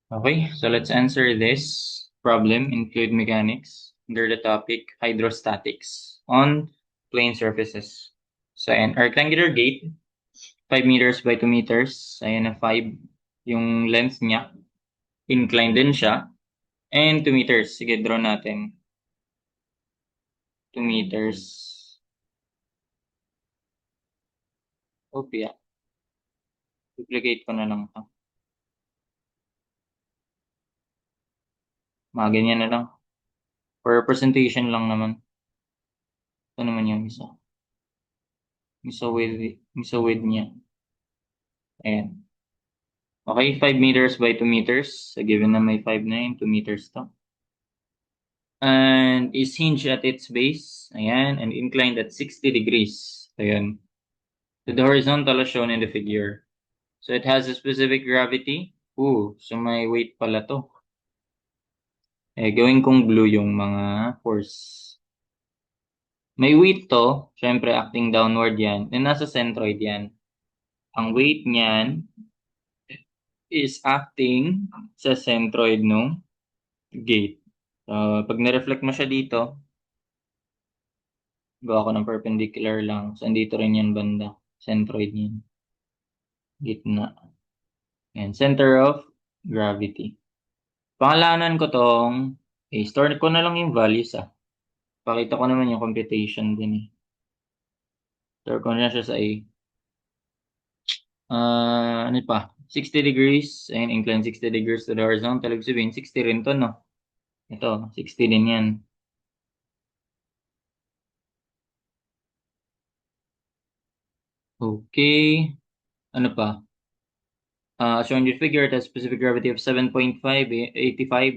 Okay, so let's answer this problem in fluid mechanics under the topic hydrostatics on plane surfaces. So, ayan, rectangular gate, 5 meters by 2 meters. Ayan na 5 yung length niya. Inclined din siya. And 2 meters. Sige, draw natin. 2 meters. Okay, duplicate ko na lang ito. Mga ganyan na lang. For representation lang naman. Ito naman yung isa. Isa with niya. Ayan. Okay, 5 meters by 2 meters. So, given na may 5 na yun, 2 meters to. And is hinged at its base. Ayan. And inclined at 60 degrees. Ayan. To the horizontal as shown in the figure. So, it has a specific gravity. So may weight pala to. Gawin kong blue yung mga force. May weight to. Syempre, acting downward yan. And nasa centroid yan. Ang weight niyan is acting sa centroid nung gate. So, pag na-reflect mo siya dito, gawa ko ng perpendicular lang. So, andito rin yan banda. Centroid niyan. Gitna. Yan. Center of gravity. Pangalanan ko tong, store ko na lang yung values Pakita ko naman yung computation din Store ko na siya sa A. Ano pa? 60 degrees and incline 60 degrees to the horizontal. Ibig sabihin, 60 rin to, no? Ito, 60 din yan. Okay. Ano pa? Shown in the figure, it has specific gravity of 7.585,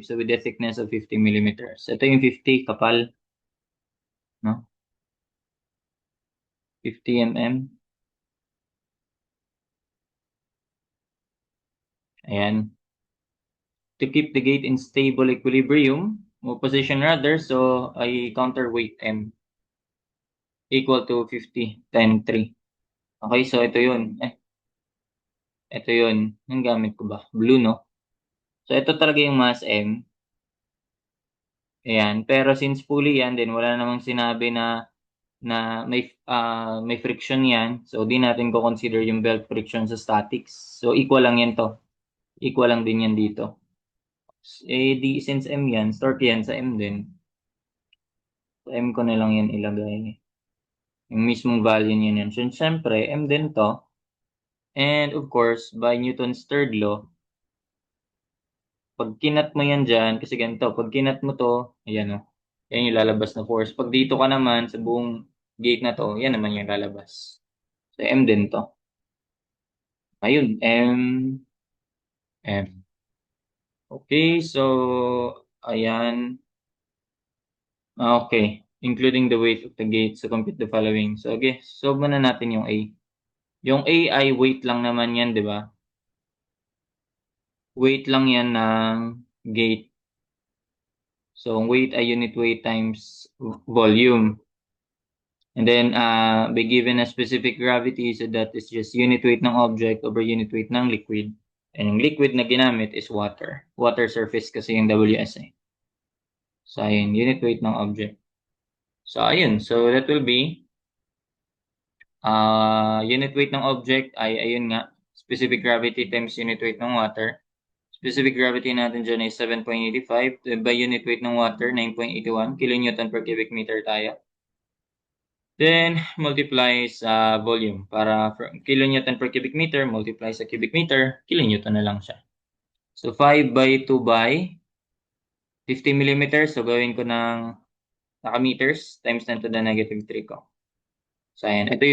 so with a thickness of 50 millimeters. Ito yung 50, kapal, no? 50 mm. Ayan. To keep the gate in stable equilibrium, o position rather, so I counterweight M equal to 50, 10, 3. Okay, so ito yun. Ito yun. Yung gamit ko ba? Blue, no? So ito talaga yung mass M. Ayan. Pero since fully yan, then wala namang sinabi na may friction yan. So, di natin ko consider yung belt friction sa statics. So, equal lang yan to. Equal lang din yan dito. Since M yan, start yan sa M din. So, M ko na lang yan ilagay. Yung mismong value niya yan. So, syempre, M din to. And, of course, by Newton's third law, pag kinat mo yan dyan, kasi ganito, pag kinat mo to, ayan o, yan yung lalabas na force. Pag dito ka naman, sa buong gate na to, yan naman yung lalabas. So, M din to. Ayun, M. Okay, so, ayan. Okay, including the weight of the gate. So, compute the following. So, okay, solve muna natin yung A. Yung A ay weight lang naman yan, di ba? Weight lang yan ng gate. So, ang weight ay unit weight times volume. And then, be given a specific gravity, so that is just unit weight ng object over unit weight ng liquid. And yung liquid na ginamit is water. Water surface kasi yung WSA. So, ayun, unit weight ng object. So, ayun. So, that will be, unit weight ng object ay, ayun nga, specific gravity times unit weight ng water. Specific gravity natin dyan ay 7.85. By unit weight ng water, 9.81 kilonewton per cubic meter tayo. Then, multiply sa volume. Para kilonewton per cubic meter, multiply sa cubic meter, kilonewton na lang siya. So, 5 by 2 by 50 millimeters. So, gawin ko ng naka-meters times 10 to the negative 3 ko. So, ayan. Ito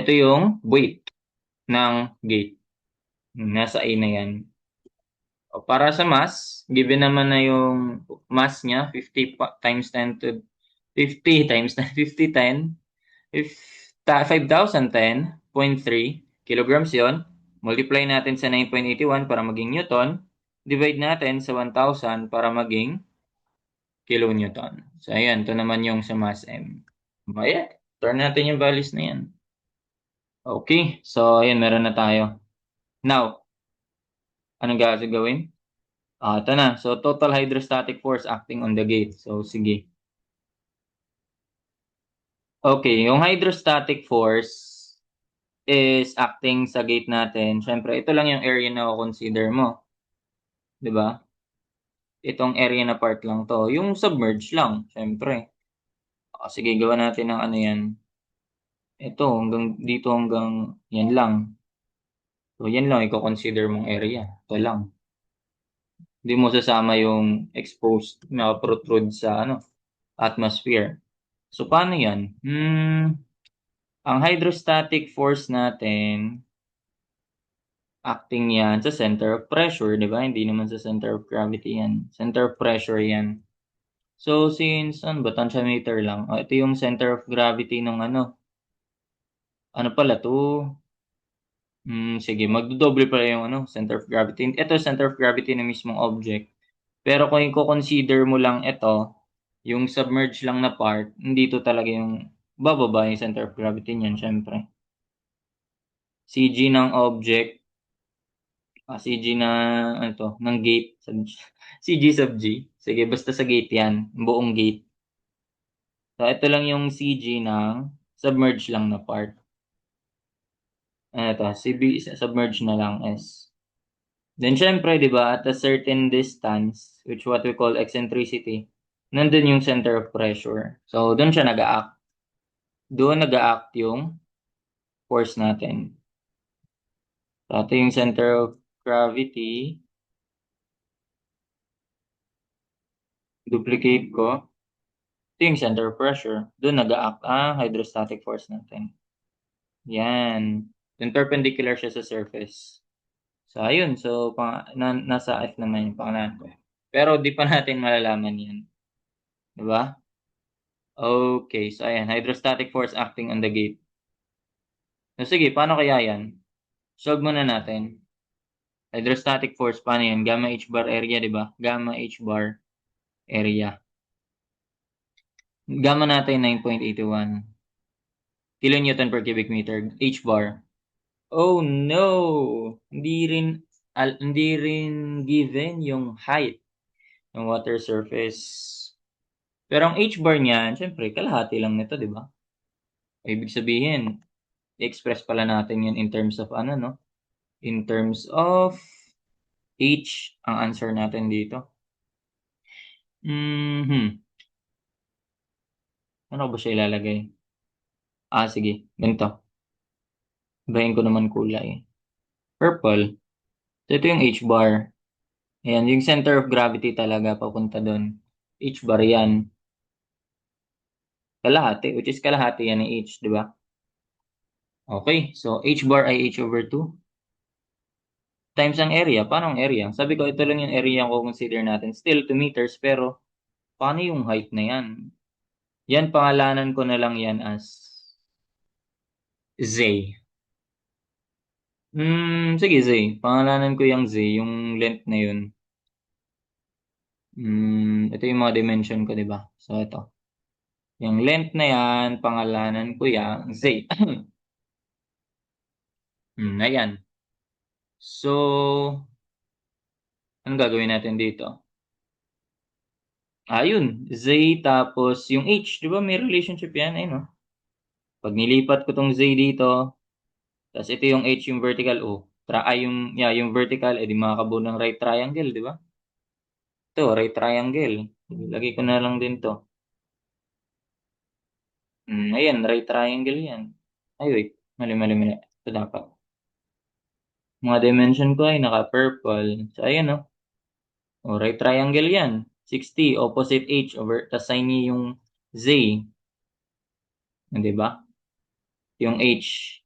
yung weight ng gate. Nasa A na yan. O, para sa mass, given naman na yung mass niya, 50 times 10 to 50 times 10, 50, 10, if 5,010.3 kilograms yon, multiply natin sa 9.81 para maging newton, divide natin sa 1,000 para maging kilonewton. So, ayan, ito naman yung sa mass M. Ayan, turn natin yung values na yan. Okay, so ayan, meron na tayo. Now, Anong gagawin? Ito na. So, total hydrostatic force acting on the gate. So, sige. Okay, yung hydrostatic force is acting sa gate natin. Siyempre, ito lang yung area na consider mo. 'Di ba? Itong area na part lang to. Yung submerge lang, siyempre. Sige, gawa natin ng ano yan. Ito, hanggang dito hanggang yan lang. So, yan lang i-consider mong area. Ito lang. Hindi mo sasama yung exposed na protrude sa ano, atmosphere. So, paano yan? Ang hydrostatic force natin, acting yan sa center of pressure, di ba? Hindi naman sa center of gravity yan. Center of pressure yan. So, since, ano ba, tensiometer lang. Ito yung center of gravity ng ano. Ano pala to? Sige, magdodoble pala yung ano, center of gravity. Ito, center of gravity na mismong object. Pero kung i-consider mo lang ito, yung submerged lang na part, hindi to talaga yung bababa yung center of gravity niyan, syempre. CG ng object, CG na, ano to, ng gate, CG sub G. Sige, basta sa gate yan, buong gate. So, ito lang yung CG ng submerged lang na part. Ano to, CB, submerged na lang S. Then, syempre, di ba, at a certain distance, which what we call eccentricity, nandun yung center of pressure. So, doon siya nag-a-act. Doon nag-a-act yung force natin. So, ito yung center of gravity. Duplicate ko. Ito yung center of pressure. Doon nag-a-act ang hydrostatic force natin. Yan. Then perpendicular siya sa surface. So, ayun. So, nasa F naman yung pangalan ko. Pero di pa natin malalaman yan. Diba? Okay. So, ayan. Hydrostatic force acting on the gate. So, sige. Paano kaya yan? Solve muna natin. Hydrostatic force, paano yan? Gamma H bar area, di ba? Gamma H bar area. Gamma natin 9.81 kilonewton per cubic meter. H bar. Oh no! Hindi rin given yung height ng water surface. Pero ang H bar niyan, syempre, kalahati lang nito, di ba? Ibig sabihin, i-express pala natin yan in terms of ano, no? In terms of H, ang answer natin dito. Mhm. Ano ba siya ilalagay? Sige. Ganito. Bahin ko naman kulay. Purple. So, ito yung H bar. Ayan, yung center of gravity talaga papunta doon. H bar yan. Kalahati, which is kalahati yan ng H, di ba? Okay, so H bar ay H over 2 times ang area. Paano ang area? Sabi ko, ito lang yung area ko consider natin. Still 2 meters, pero paano yung height na yan? Yan, pangalanan ko na lang yan as Z. Sige, Z. Pangalanan ko yung Z, yung length na yun. Ito yung mga dimension ko, di ba? So, ito. Yung length na yan, pangalanan ko yung Z. Ayan. So, anong gagawin natin dito? Ayun, Z tapos yung H, di ba may relationship yan? Ayun, no? Pag nilipat ko tong Z dito, tapos ito yung H, yung vertical, yung vertical, edi makakabuo ng right triangle, di ba? Ito, right triangle. Lagay ko na lang din to. Ayan, right triangle yan. Ay, wait. Mali, mali, mali. Ito dapat. Mga dimension ko ay naka-purple. So, ayan, no? Right triangle yan. 60, opposite H over, tas sign niya yung Z. Di ba? Yung H.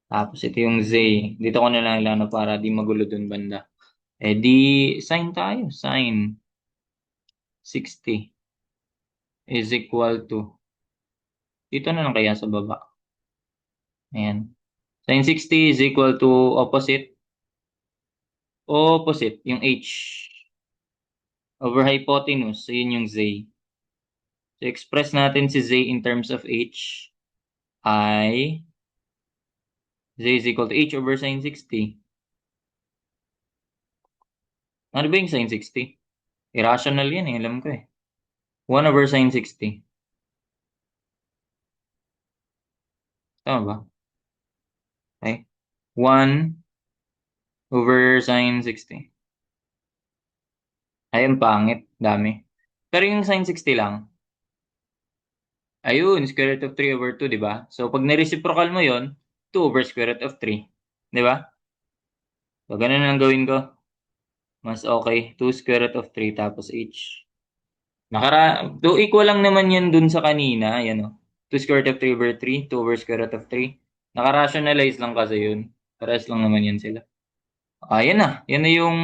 Tapos ito yung Z. Dito ko na lang ilano para di magulo dun banda. Di sign tayo. Sign 60 is equal to. Dito na lang kaya sa baba. Ayan. Sin 60 is equal to opposite. Opposite, yung H. Over hypotenuse. So yun yung Z. So express natin si Z in terms of H ay Z is equal to H over sin 60. Ano ba yung sin 60? Irrational yan eh, alam ko eh. 1 over sin 60. Tama ba? Okay. 1 over sin 60. Ay, ang pangit. Dami. Pero yung sin 60 lang. Ayun, square root of 3 over 2, di ba? So, pag nireciprocal mo yon 2 over square root of 3. Di ba? So, ganun lang gawin ko. Mas okay. 2 square root of 3 tapos h. Do equal lang naman yan dun sa kanina. Ayan o. 2 square root of 3 over 3. 2 over square root of 3. Naka-rationalize lang kasi yun. Parehas lang naman yan sila. Yan na. Yan na yung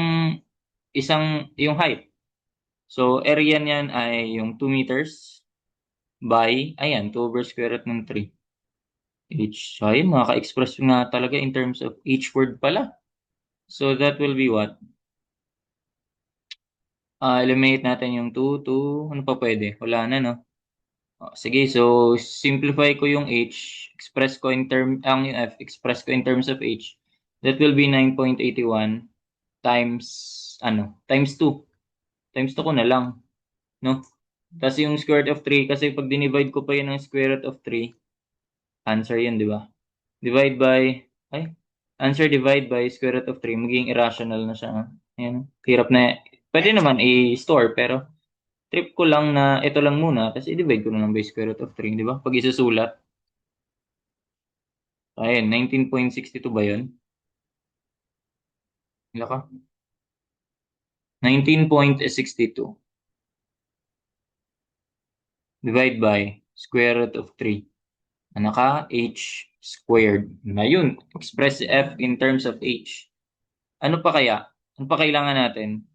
yung height. So, area niyan ay yung 2 meters by, ayan, 2 over square root ng 3. H. So, ayun, makaka-express nga talaga in terms of each word pala. So, that will be what? Eliminate natin yung 2, 2. Ano pa pwede? Wala na, no? Sige, so simplify ko yung h, yung f, express ko in terms of h. That will be 9.81 times, times 2. Times 2 ko na lang, no? Tapos yung square root of 3, kasi pag dinivide ko pa yun ng square root of 3, answer yun, di ba? Divide by, answer divide by square root of 3, magiging irrational na siya. Ayan, hirap na, pwede naman i-store, pero trip ko lang na ito lang muna, tapos i-divide ko na lang by square root of 3, di ba? Pag isusulat, ayun, 19.62 ba yun? Wala ka? 19.62 divide by square root of 3. Ano ka? H squared. Na yun. Express f in terms of h. Ano pa kaya? Ano pa kailangan natin?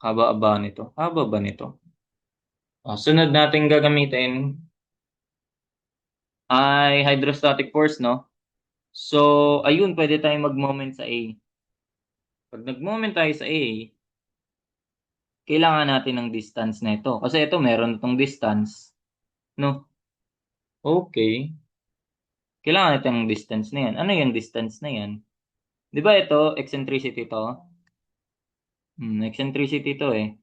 Haba-aba nito. Haba ba nito? Sunod natin gagamitin ay hydrostatic force, no? So, ayun, pwede tayong mag-moment sa A. Pag nag-moment tayo sa A, kailangan natin ng distance na ito. Kasi ito, meron itong distance. No? Okay. Kailangan natin ng distance na yan. Ano yung distance na yan? Di ba ito, eccentricity to? Eccentricity to eh.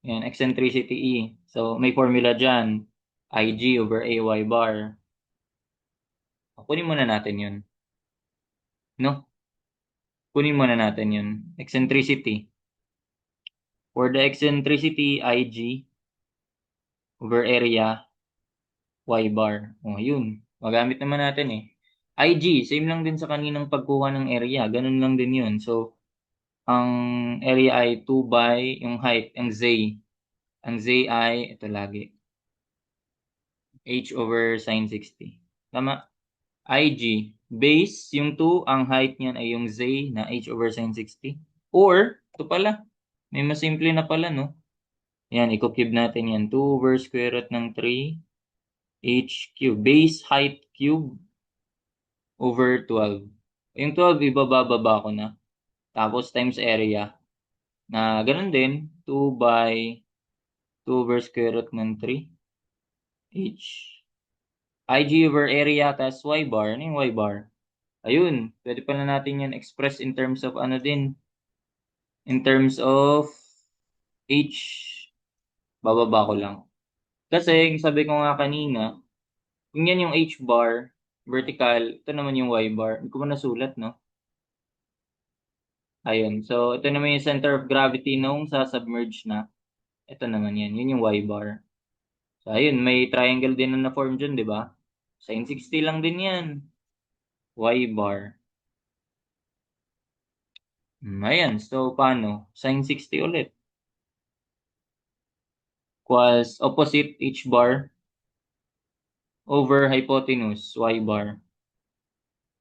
Yan, eccentricity E. So, may formula dyan. IG over AY bar. Kunin muna natin yun. No? Kunin muna natin yun. Eccentricity. For the eccentricity, IG over area, Y bar. Yun. Magamit naman natin eh. IG, same lang din sa kaninang pagkuha ng area. Ganun lang din yun. So, ang area ay 2 by yung height, ang Z. Ang Z ay, ito lagi, H over sin 60. Tama? IG. Base, yung 2, ang height niyan ay yung Z na H over sin 60. Or, ito pala, may mas simple na pala, no? Yan, i-cube natin yan. 2 over square root ng 3, H cube. Base height cube over 12. Yung 12, ibababa ko na. Tapos times area. Na ganun din, 2 by 2 over square root ng 3, H. IG over area tas Y bar. Ano yung Y bar? Ayun, pwede pa na natin yan express in terms of ano din. In terms of H. Bababa ko lang. Kasi, sabi ko nga kanina, kung yan yung H bar, vertical, ito naman yung Y bar. Hindi ko ba nasulat, no? Ayun. So, ito naman yung center of gravity nung sa submerge na. Ito naman yan. Yun yung Y bar. So, ayun. May triangle din na na-form dyan, di ba? Sin 60 lang din yan. Y bar. Ayan. So, paano? Sin 60 ulit. Equals opposite H bar over hypotenuse Y bar.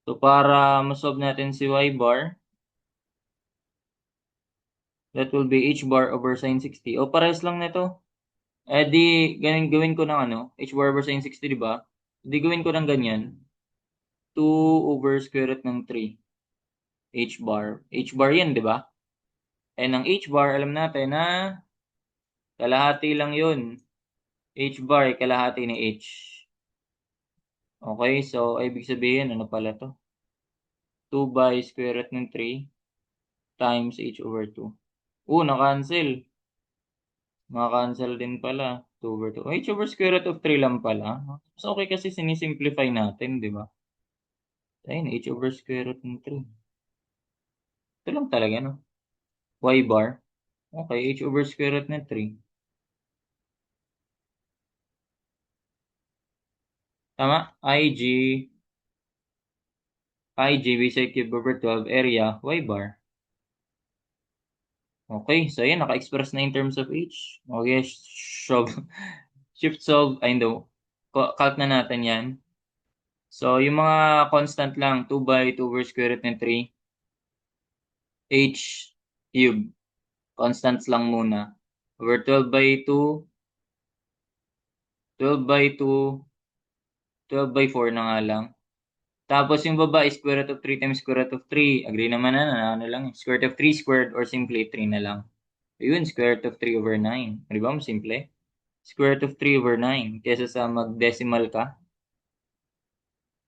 So, para masolve natin si Y bar, that will be H bar over sin 60. O, parehas lang nito. Di, gawin ko ng H bar over sin 60, di ba? Di gawin ko ng ganyan. 2 over square root ng 3. H bar. H bar yan, di ba? And ang H bar, alam natin na kalahati lang yun. H bar, kalahati ni H. Okay, so ibig sabihin, ano pala to? 2 by square root ng 3 times h over 2. Na-cancel. Maka-cancel din pala. 2 over 2. H over square root of 3 lang pala. Mas okay kasi sinisimplify natin, di ba? Ayun, h over square root ng 3. Ito lang talaga, no? Y bar. Okay, h over square root ng 3. Tama? IG bisect cube over 12 area, y bar. Okay, so yan, naka-express na in terms of h. Okay, shift solve, ay hindi, calc na natin yan. So, yung mga constant lang, 2 by 2 over square root ng 3, h cube, constants lang muna. Over 12 by 2, 12 by 2, 12 by 4 na nga lang. Tapos yung baba is square root of 3 times square root of 3. Agree naman na, ano lang, square root of 3 squared or simply 3 na lang. Yun, square root of 3 over 9. Di ba? Simple. Square root of 3 over 9. Kesa sa mag-decimal ka,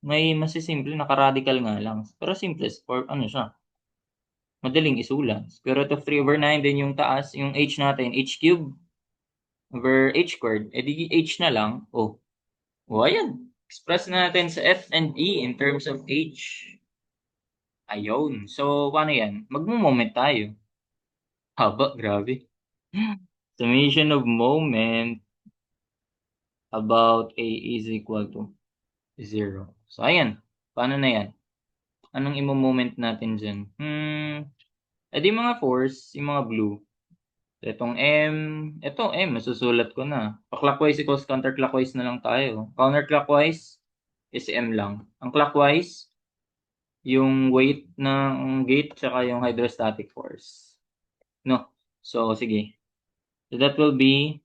may masisimple, naka-radical nga lang. Pero simplest, or ano siya, madaling isulat. Square root of 3 over 9, then yung taas, yung h natin, h cube over h squared. E di h na lang. Ayan. Express natin sa f and e in terms of h. Ayun. So, paano yan? Magmo-moment tayo. Haba, grabe. Summation of moment about a is equal to 0. So, ayan. Paano na yan? Anong imo-moment natin dyan? Edi mga force, yung mga blue. Itong M, masusulat ko na. Pa-clockwise equals counterclockwise na lang tayo. Counterclockwise is M lang. Ang clockwise, yung weight ng gate tsaka yung hydrostatic force. No? So, sige. So, that will be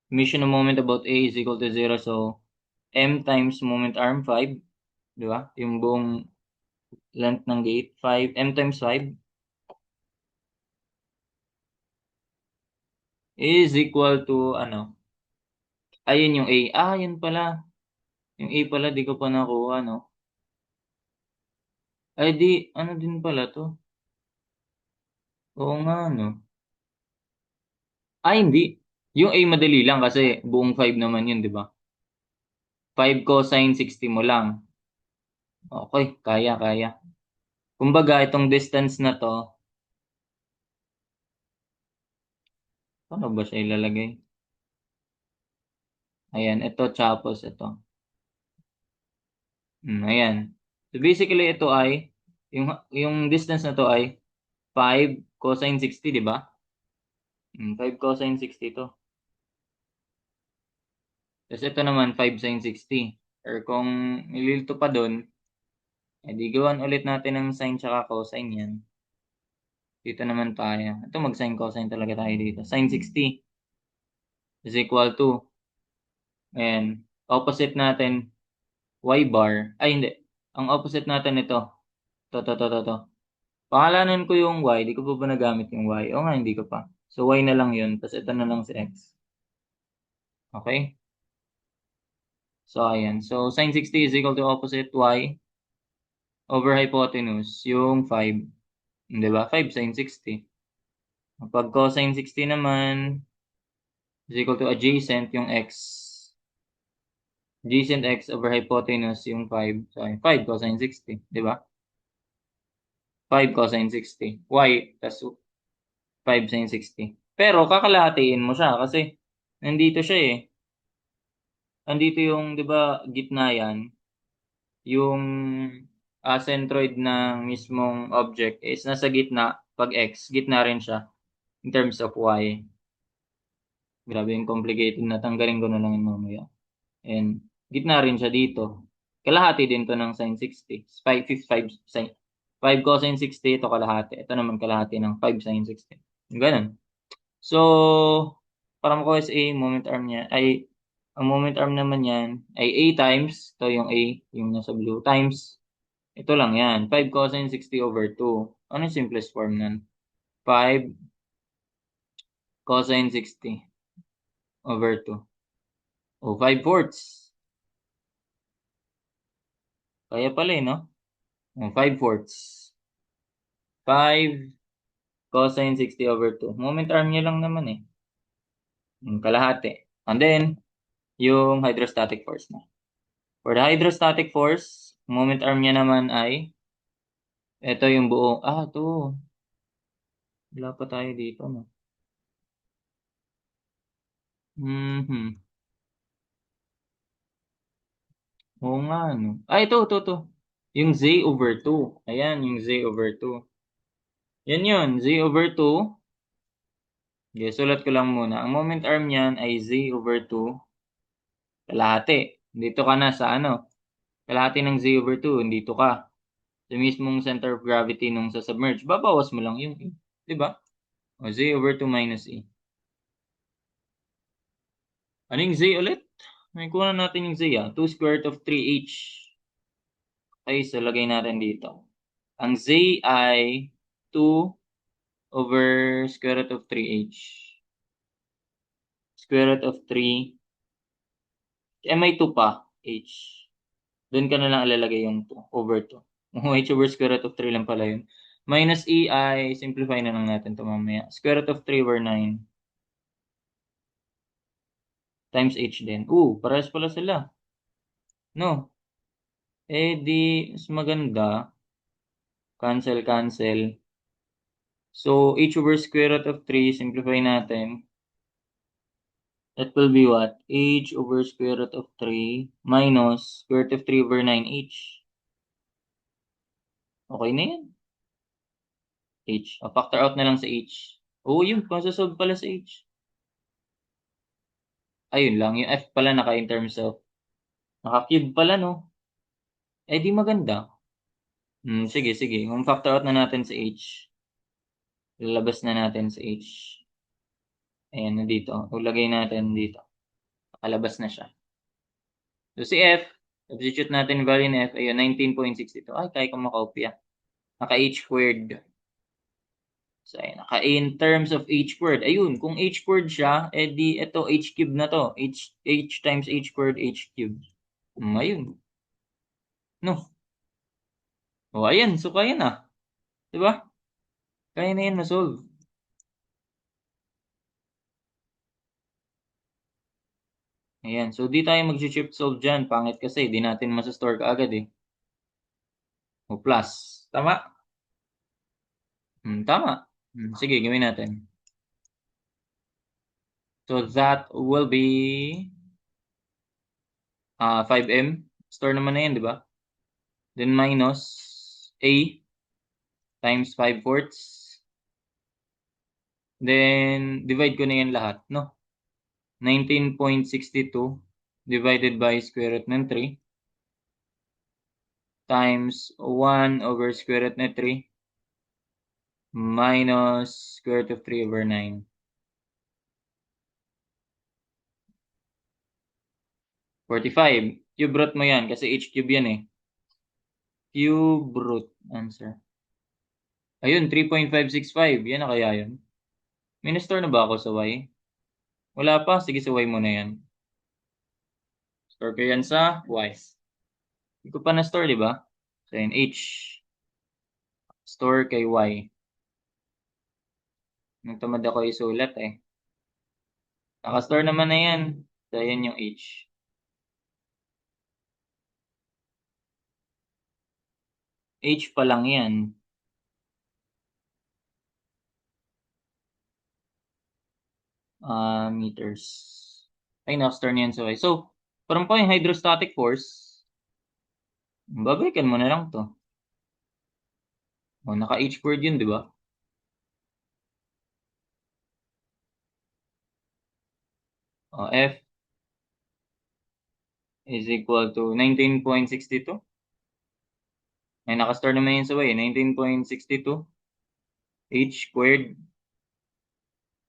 emission of moment about A is equal to 0. So, M times moment arm, 5. Di ba? Yung buong length ng gate, 5. M times 5 is equal to, ano? Ayun yung A. Yun pala. Yung A pala, di ko pa nakuha, no? Ay, di, ano din pala to? Oo nga, no? Hindi. Yung A madali lang kasi buong 5 naman yun, di ba? 5 cosine 60 mo lang. Okay, kaya. Kumbaga, itong distance na to, paano ba siya ilalagay? Ayan, ito, tapos ito. Ayan. So, basically, ito ay, yung distance na to ay 5 cosine 60, di ba? 5 cosine 60 to. Tapos ito naman, 5 sin 60. Or kung nililito pa doon, edi gawan ulit natin ng sin tsaka cosine yan. Dito naman tayo. Ito mag-sin cosine talaga tayo dito. Sin 60 is equal to, ayan, opposite natin, y bar. Ay, hindi. Ang opposite natin ito. To. Pangalanan ko yung y. Di ko pa ba nagamit yung y? O nga, hindi ko pa. So, y na lang yun. Tapos ito na lang si x. Okay? So, ayan. So, sin 60 is equal to opposite y over hypotenuse, yung 5. Di ba? 5 sin 60. Pag cosine 60 naman is equal to adjacent yung x. Adjacent x over hypotenuse yung 5. So, 5 cosine 60. Di ba? 5 cosine 60. Y, tas 5 sin 60. Pero, kakalahatiin mo siya kasi nandito siya eh. Nandito yung, di ba, gitna yan. Yung centroid ng mismong object is nasa gitna. Pag x, gitna rin siya in terms of y. Grabe yung complicated na. Tanggalin ko na lang yung mamaya. And gitna rin siya dito. Kalahati din to ng sin 60. 5, 5, sin, 5 cosine 60, ito kalahati. Ito naman kalahati ng 5 sin 60. Ganun. So, para makuha sa A, moment arm niya, ang moment arm naman yan, ay A times, ito yung A, yung nasa blue, times, ito lang yan, 5 cosine 60 over 2. Ano yung simplest form nun? 5 cosine 60 over 2. 5 fourths. Kaya pala no? 5/4. 5 cosine 60/2. Moment arm niya lang naman eh. Kalahati. And then, yung hydrostatic force na. For the hydrostatic force, moment arm niya naman ay, ito yung buo. Ito. Wala pa tayo dito, no? Mhm. Oo nga, no? Ito. Yung Z/2. Ayan, yung Z/2. Yan yun, Z/2. Okay, sulat ko lang muna. Ang moment arm niyan ay Z/2. Kalahati. Dito ka na sa ano. Kalahati ng Z/2. Dito ka. Sa mismong center of gravity nung sa submerge. Babawas mo lang yung E. Diba? O, Z/2 minus E. Ano yung Z ulit? May kunan natin yung Z 2 square root of 3H. Okay, so lagay natin dito. Ang Z ay 2 over square root of 3H. Square root of 3. May 2 pa, H. Doon ka na lang ilalagay yung 2 over 2. H over square root of 3 lang pala yun. Minus E ay, simplify na lang natin ito mamaya. Square root of 3 over 9. Times H din. Parehas pala sila. No? Di, mas maganda. Cancel. So, H over square root of 3, simplify natin. That will be what? H over square root of 3 minus square root of 3 over 9H. Okay na yan. H. Factor out na lang sa H. Yun. Masasolve pala sa H. Ayun lang. Yung F pala in terms of naka-cube pala, no? Di maganda. Sige. Kung factor out na natin sa H, lalabas na natin sa H. Ayan, na dito. Ulagay natin dito. Nakalabas na siya. So, si F, substitute natin value ni F, ayun, 19.62. Kaya ko makopya. Naka-H squared. So, ayun, in terms of H squared. Ayun, kung H squared siya, di ito, H cube na to. H times H squared, H cube. Ayun. No. Ayan. So, kaya na. Diba? Kaya na yan na-solve. Ayan. So, di tayo mag-shift solve dyan. Pangit kasi. Di natin masastore ka agad eh. Plus. Tama? Tama. Sige, gawin natin. So, that will be 5M. Store naman na yan, di ba? Then minus A times 5/4. Then, divide ko na yan lahat, no? 19.62 divided by square root ng 3 times 1 over square root ng 3 minus square root of 3 over 9. 45. Cube root mo yan kasi H cube yan eh. Cube root answer. Ayun, 3.565. Yan na kaya yun. Ministore na ba ako sa Y? Wala pa. Sige, sa Y mo na yan. Store ko yan sa Y. Hindi ko pa na-store, di ba? So, yun, H. Store kay Y. Nagtamad ako isulat eh. Naka-store naman na yan. So, yan yung H. H pa lang yan. Meters. Ay, naka-store niyan sa Y. So, parang po yung hydrostatic force, babalikan mo na lang to. Naka-H squared yun, di ba? F is equal to 19.62. Ay, naka-store naman yun sa Y. 19.62 H squared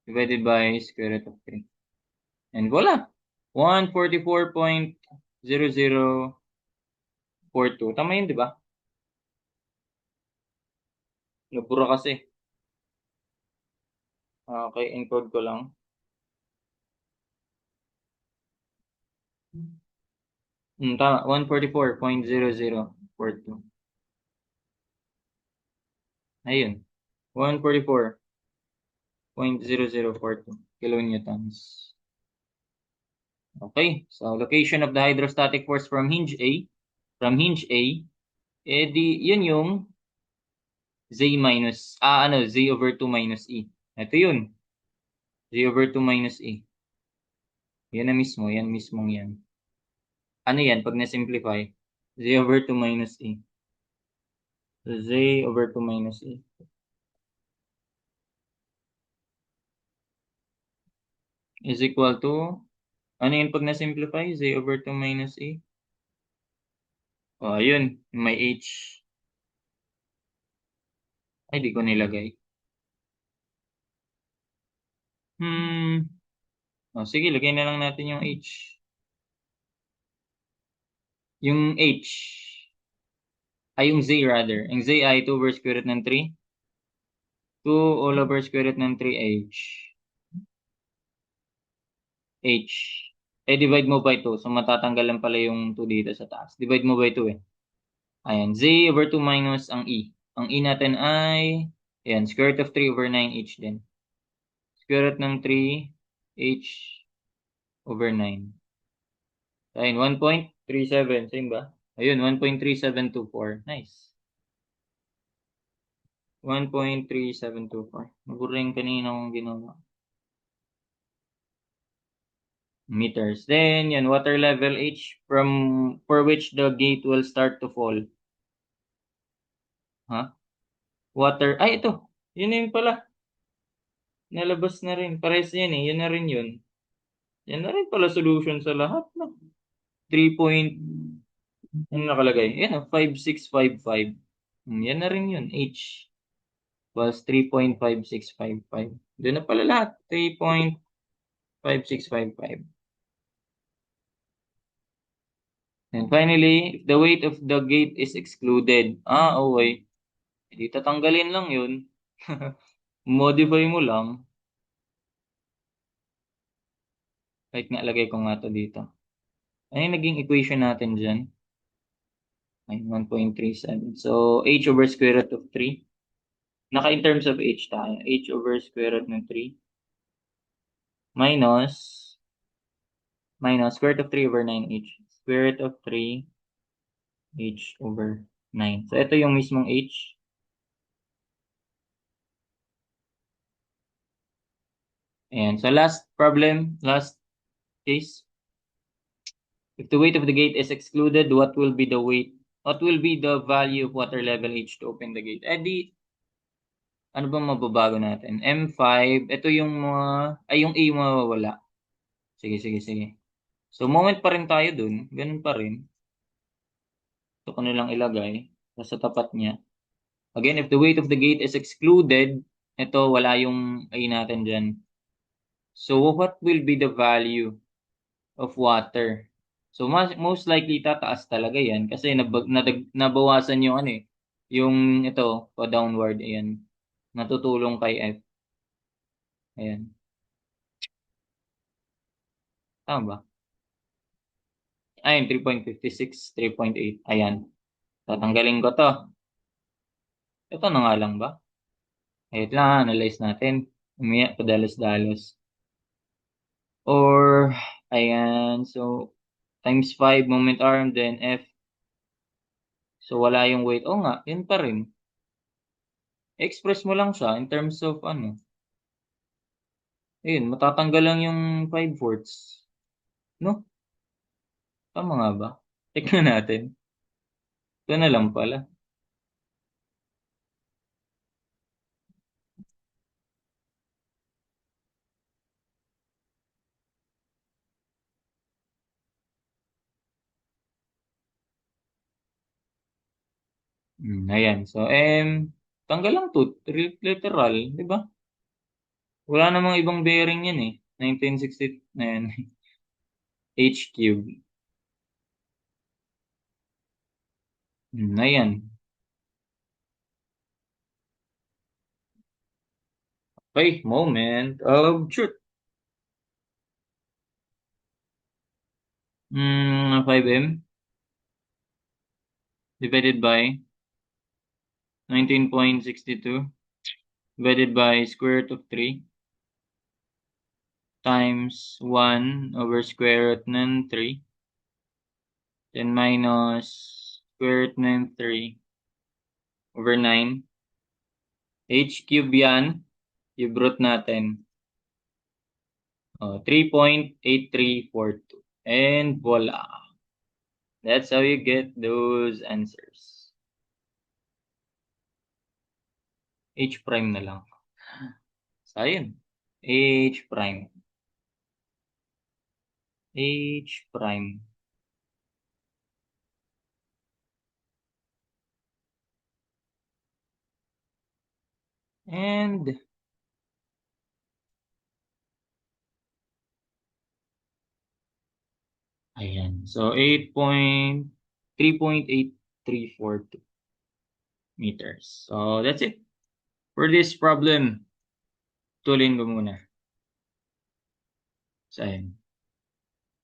divided by square root of 3. And voila! 144.0042. Tama yun, di ba? Nabura kasi. Okay, encode ko lang. Tama, 144.0042. Ayun. 144.0042 kilonewtons. Okay. So, location of the hydrostatic force from hinge A. From hinge A, yun yung Z over 2 minus E. Ito yun. Z over 2 minus E. Yan na mismo. Yan mismong yan. Ano yan pag na-simplify? Z over 2 minus E. So, Z over 2 minus E is equal to, ano yun pag na-simplify? Z over 2 minus E. O, ayun. May H. Ay, di ko nilagay. Hmm. O, sige, lagay na lang natin yung H. Yung H. Ay, yung Z rather. Yung Z ay 2 over square root ng 3. 2 all over square root ng 3H. H. Divide mo by 2. So, matatanggal lang pala yung 2 dito sa taas. Divide mo by 2 eh. Ayan. Z over 2 minus ang E. Ang E natin ay, ayan, square root of 3 over 9H din. Square root ng 3H over 9. Ayun, 1.37. Same ba? Ayun, 1.3724. Nice. 1.3724. Maburing kanina kong ginawa. Meters. Then, yan, water level H for which the gate will start to fall. Ha? Water, ay ito. Yun na yun pala. Nalabas na rin. Pares yan eh. Yun na rin yun. Yan na rin pala solution sa lahat. No? 3 point, ano nakalagay? Yan, 5655. Yan na rin yun. H was 3.5655. Doon na pala lahat. 3.5655. And finally, if the weight of the gate is excluded. Okay. Hindi tatanggalin lang yun. Modify mo lang. Kahit nga lagay ko nga to dito. Ano yung naging equation natin dyan? Ay, 1.37. So, h over square root of 3. Naka in terms of h tayo. H over square root ng 3 minus square root of 3 over 9h. Square root of 3 h over 9. So, ito yung mismong h. Ayan. So, last problem, last case. If the weight of the gate is excluded, what will be the weight? What will be the value of water level H to open the gate? Ano bang mababago natin? M5, ito yung mga, yung A mawawala. Sige, sige, sige. So, moment pa rin tayo dun. Ganun pa rin. Ito ko nilang ilagay. Sa tapat niya. Again, if the weight of the gate is excluded, ito, wala yung A natin dyan. So, what will be the value of water? So, most likely tataas talaga yan kasi nabawasan yung ano eh. Yung ito, pa-downward, ayan. Natutulong kay F. Ayan. Tama ba? Ayun, 3.56, 3.8. Ayan. Tatanggalin ko to. Ito na nga lang ba? Ayun lang, analyze natin. Umiyak, padalos-dalos. Or, ayan. So, times 5 moment arm, then F. So, wala yung weight. Oo nga, yun pa rin. Express mo lang siya in terms of ano. Ayun, matatanggal lang yung 5/4. No? Tama nga ba? Tignan natin. Ito na lang pala. Ayan. So, tanggal lang to. Literal. Di ba? Wala namang ibang bearing yan eh. 1960 na yan. H cube. Ayan. Okay, moment of truth. 5M divided by 19.62 divided by square root of 3 times 1 over square root ng 3, then minus square root ng 3 over 9. H cube yan, cube root natin. 3.8342. And voila. That's how you get those answers. H prime na lang. So, ayun. H prime. H prime. And ayan. So 3.8342 meters. So that's it. For this problem, tuloyin ko muna. So ayan.